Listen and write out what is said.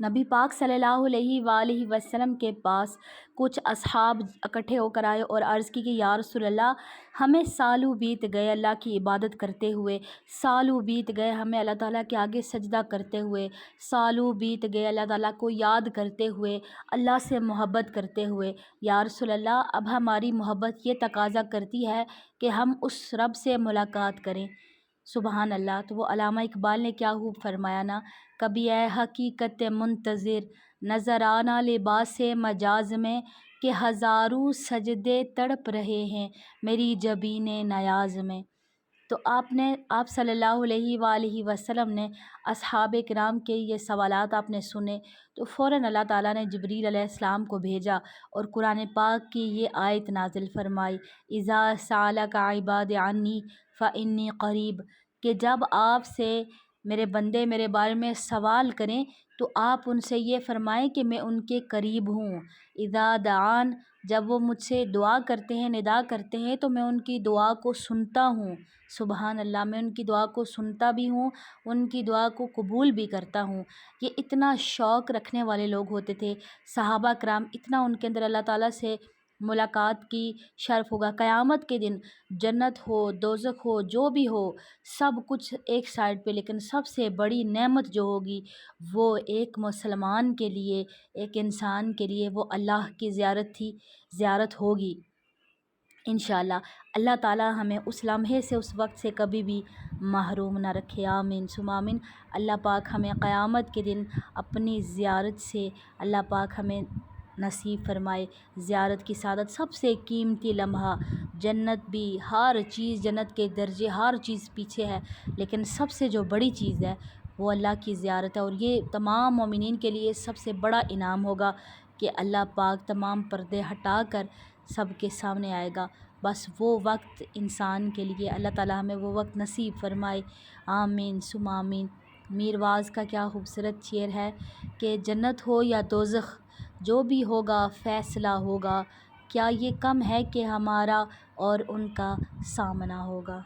نبی پاک صلی اللہ علیہ وآلہ وسلم کے پاس کچھ اصحاب اکٹھے ہو کر آئے اور عرض کی کہ یا رسول اللہ، ہمیں سالوں بیت گئے اللہ کی عبادت کرتے ہوئے، سالوں بیت گئے ہمیں اللہ تعالیٰ کے آگے سجدہ کرتے ہوئے، سالوں بیت گئے اللہ تعالیٰ کو یاد کرتے ہوئے، اللہ سے محبت کرتے ہوئے۔ یا رسول اللہ، اب ہماری محبت یہ تقاضا کرتی ہے کہ ہم اس رب سے ملاقات کریں۔ سبحان اللہ۔ تو وہ علامہ اقبال نے کیا خوب فرمایا نا، کبھی اے حقیقت منتظر نظر آنا لباس مجاز میں، کہ ہزاروں سجدے تڑپ رہے ہیں میری جبین نیاز میں۔ تو آپ صلی اللہ علیہ وآلہ وسلم نے اصحاب کرام کے یہ سوالات آپ نے سنے تو فوراً اللہ تعالیٰ نے جبریل علیہ السلام کو بھیجا اور قرآن پاک کی یہ آیت نازل فرمائی، اذا سألک عباد عنی فانی قریب، کہ جب آپ سے میرے بندے میرے بارے میں سوال کریں تو آپ ان سے یہ فرمائیں کہ میں ان کے قریب ہوں۔ اذا دعان، جب وہ مجھ سے دعا کرتے ہیں، ندا کرتے ہیں، تو میں ان کی دعا کو سنتا ہوں۔ سبحان اللہ، میں ان کی دعا کو سنتا بھی ہوں، ان کی دعا کو قبول بھی کرتا ہوں۔ یہ اتنا شوق رکھنے والے لوگ ہوتے تھے صحابہ کرام، اتنا ان کے اندر اللہ تعالیٰ سے ملاقات کی شرف ہوگا۔ قیامت کے دن جنت ہو، دوزخ ہو، جو بھی ہو، سب کچھ ایک سائڈ پہ، لیکن سب سے بڑی نعمت جو ہوگی وہ ایک مسلمان کے لیے، ایک انسان کے لیے، وہ اللہ کی زیارت تھی، زیارت ہوگی انشاءاللہ۔ اللہ تعالیٰ ہمیں اس لمحے سے، اس وقت سے کبھی بھی محروم نہ رکھے، آمین ثم آمین۔ اللہ پاک ہمیں قیامت کے دن اپنی زیارت سے اللہ پاک ہمیں نصیب فرمائے، زیارت کی سعادت۔ سب سے قیمتی لمحہ، جنت بھی، ہر چیز، جنت کے درجے، ہر چیز پیچھے ہے، لیکن سب سے جو بڑی چیز ہے وہ اللہ کی زیارت ہے، اور یہ تمام مومنین کے لیے سب سے بڑا انعام ہوگا کہ اللہ پاک تمام پردے ہٹا کر سب کے سامنے آئے گا۔ بس وہ وقت انسان کے لیے اللہ تعالیٰ ہمیں وہ وقت نصیب فرمائے، آمین ثم آمین۔ میرواز کا کیا خوبصورت شعر ہے کہ جنت ہو یا دوزخ، جو بھی ہوگا فیصلہ ہوگا، کیا یہ کم ہے کہ ہمارا اور ان کا سامنا ہوگا۔